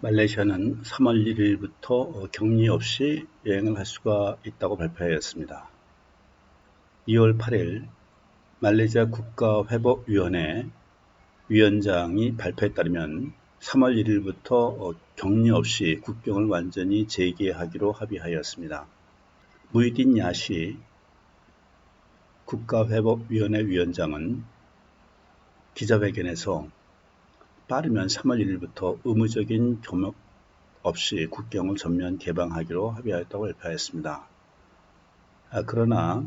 말레이시아는 3월 1일부터 격리 없이 여행을 할 수가 있다고 발표하였습니다. 2월 8일 말레이시아 국가회복위원회 위원장이 발표에 따르면 3월 1일부터 격리 없이 국경을 완전히 재개하기로 합의하였습니다. 무히딘 야시 국가회복위원회 위원장은 기자회견에서 빠르면 3월 1일부터 의무적인 검역 없이 국경을 전면 개방하기로 합의하였다고 발표했습니다. 그러나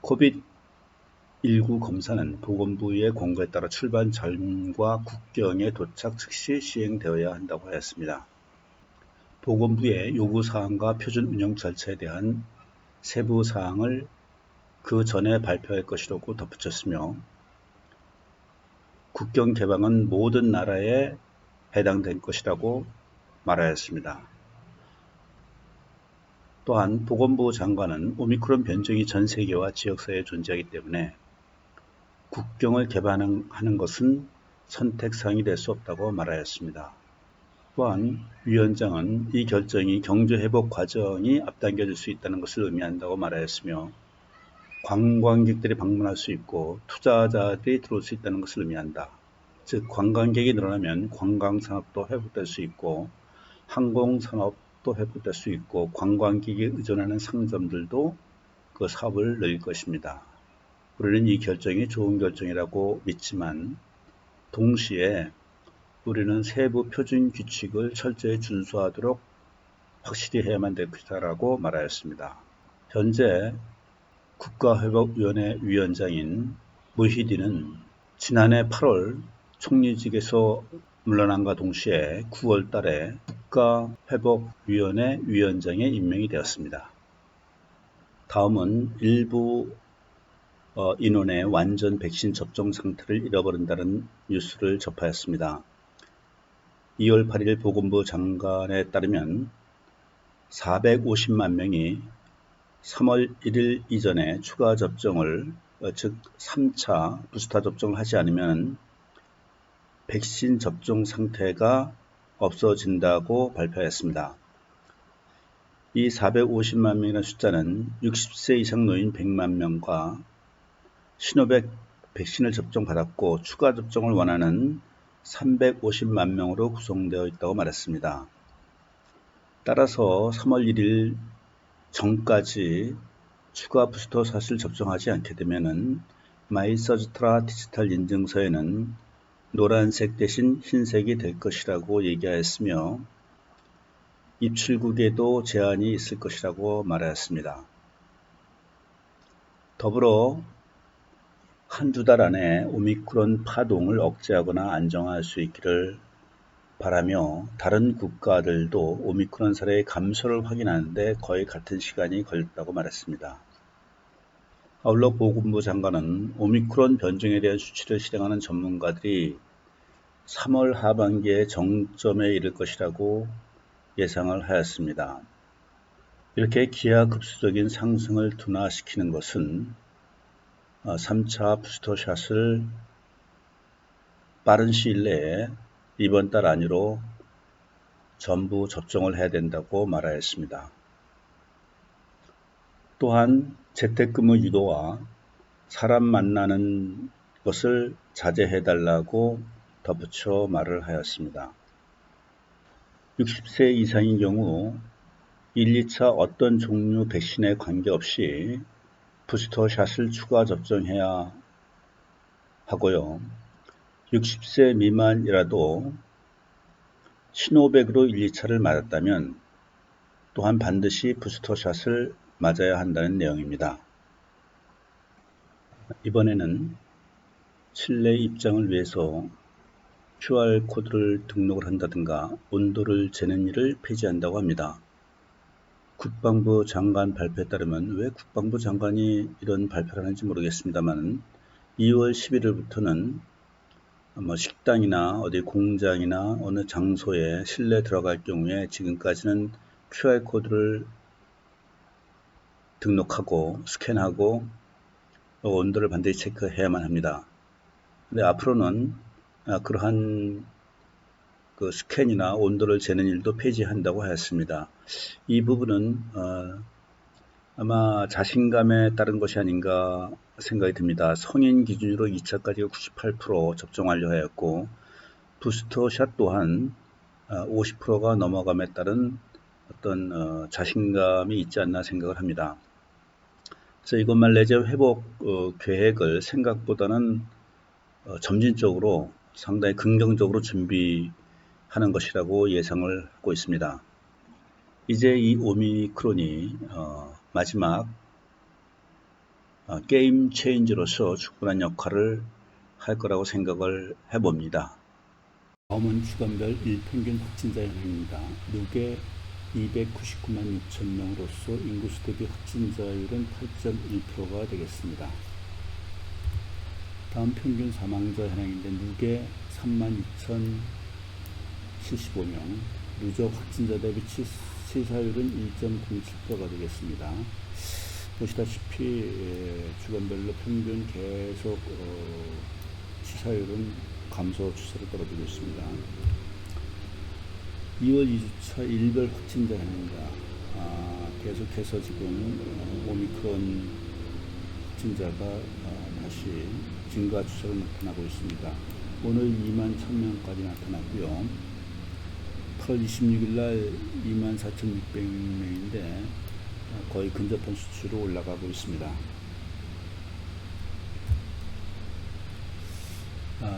코비드19 검사는 보건부의 권고에 따라 출발 전과 국경에 도착 즉시 시행되어야 한다고 하였습니다. 보건부의 요구사항과 표준 운영 절차에 대한 세부 사항을 그 전에 발표할 것이라고 덧붙였으며 국경 개방은 모든 나라에 해당될 것이라고 말하였습니다. 또한 보건부 장관은 오미크론 변종이 전 세계와 지역사회에 존재하기 때문에 국경을 개방하는 것은 선택사항이 될 수 없다고 말하였습니다. 또한 위원장은 이 결정이 경제회복 과정이 앞당겨질 수 있다는 것을 의미한다고 말하였으며 관광객들이 방문할 수 있고 투자자들이 들어올 수 있다는 것을 의미한다. 즉 관광객이 늘어나면 관광산업도 회복될 수 있고 항공산업도 회복될 수 있고 관광객이 의존하는 상점들도 그 사업을 늘릴 것입니다. 우리는 이 결정이 좋은 결정이라고 믿지만 동시에 우리는 세부 표준 규칙을 철저히 준수하도록 확실히 해야만 될 것이다라고 말하였습니다. 현재 국가회복위원회 위원장인 무히딘은 지난해 8월 총리직에서 물러남과 동시에 9월 달에 국가회복위원회 위원장에 임명이 되었습니다. 다음은 일부 인원의 완전 백신 접종 상태를 잃어버린다는 뉴스를 접하였습니다. 2월 8일 보건부 장관에 따르면 450만 명이 3월 1일 이전에 추가 접종을 즉 3차 부스터 접종을 하지 않으면 백신 접종 상태가 없어진다고 발표했습니다. 이 450만 명이라는 숫자는 60세 이상 노인 100만 명과 시노백 백신을 접종받았고 추가 접종을 원하는 350만 명으로 구성되어 있다고 말했습니다. 따라서 3월 1일 전까지 추가 부스터샷을 접종하지 않게 되면 마이서지트라 디지털 인증서에는 노란색 대신 흰색이 될 것이라고 얘기하였으며 입출국에도 제한이 있을 것이라고 말하였습니다. 더불어 한두 달 안에 오미크론 파동을 억제하거나 안정화할 수 있기를 바라며 다른 국가들도 오미크론 사례의 감소를 확인하는데 거의 같은 시간이 걸렸다고 말했습니다. 아울러 보건부 장관은 오미크론 변종에 대한 수치를 실행하는 전문가들이 3월 하반기에 정점에 이를 것이라고 예상을 하였습니다. 이렇게 기하급수적인 상승을 둔화시키는 것은 3차 부스터샷을 빠른 시일 내에 이번 달 안으로 전부 접종을 해야 된다고 말하였습니다. 또한 재택근무 유도와 사람 만나는 것을 자제해달라고 덧붙여 말을 하였습니다. 60세 이상인 경우 1, 2차 어떤 종류 백신에 관계없이 부스터샷을 추가 접종해야 하고요. 60세 미만이라도 시노백으로 1, 2차를 맞았다면 또한 반드시 부스터샷을 맞아야 한다는 내용입니다. 이번에는 실내 입장을 위해서 QR코드를 등록을 한다든가 온도를 재는 일을 폐지한다고 합니다. 국방부 장관 발표에 따르면 왜 국방부 장관이 이런 발표를 하는지 모르겠습니다만 2월 11일부터는 식당이나 어디 공장이나 어느 장소에 실내 들어갈 경우에 지금까지는 QR코드를 등록하고 스캔하고 온도를 반드시 체크해야만 합니다. 근데 앞으로는 그러한 그 스캔이나 온도를 재는 일도 폐지한다고 하였습니다. 이 부분은 아마 자신감에 따른 것이 아닌가 생각이 듭니다. 성인 기준으로 2차까지가 98% 접종 완료하였고 부스터샷 또한 50%가 넘어감에 따른 어떤 자신감이 있지 않나 생각을 합니다. 그래서 이것만 내재 회복 계획을 생각보다는 점진적으로 상당히 긍정적으로 준비하는 것이라고 예상을 하고 있습니다. 이제 이 오미크론이 마지막 게임 체인저로서 충분한 역할을 할 거라고 생각을 해봅니다. 다음은 주간별 일평균 확진자 현황입니다. 누계 299만 6천 명으로서 인구수 대비 확진자율은 8.1%가 되겠습니다. 다음 평균 사망자 현황인데 누계 3만 2,075명, 누적 확진자 대비 치사율은 1.07%가 되겠습니다. 보시다시피 주간별로 평균 계속 치사율은 감소 추세를 떨어지고 있습니다. 2월 2주차 일별 확진자 현황입니다. 계속해서 지금 오미크론 확진자가 다시 증가 추세로 나타나고 있습니다. 오늘 2만 1000명까지 나타났고요. 8월 26일 날 24,600명인데 거의 근접한 수치로 올라가고 있습니다.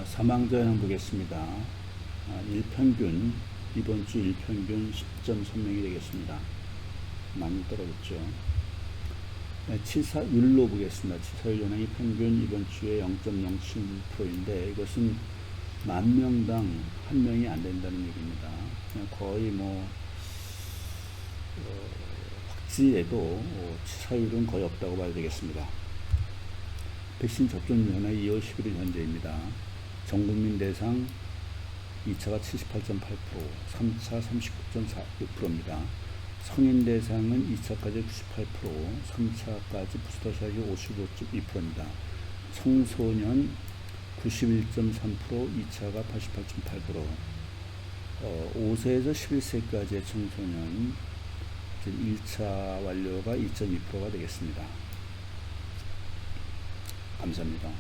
사망자 현황 보겠습니다. 일평균 이번 주 일평균 10.3명이 되겠습니다. 많이 떨어졌죠. 치사율로 보겠습니다. 치사율 현황이 평균 이번 주에 0.07%인데 이것은 만 명당 한 명이 안 된다는 얘기입니다. 거의 확진해도 치사율은 거의 없다고 봐야 되겠습니다. 백신 접종률 현황 2월 11일 현재입니다. 전국민 대상 2차가 78.8%, 3차 39.46%입니다. 성인 대상은 2차까지 98%, 3차까지 부스터샷이 55.2%입니다. 청소년 91.3%, 2차가 88.8%, 5세에서 11세까지의 청소년 1차 완료가 2.2%가 되겠습니다. 감사합니다.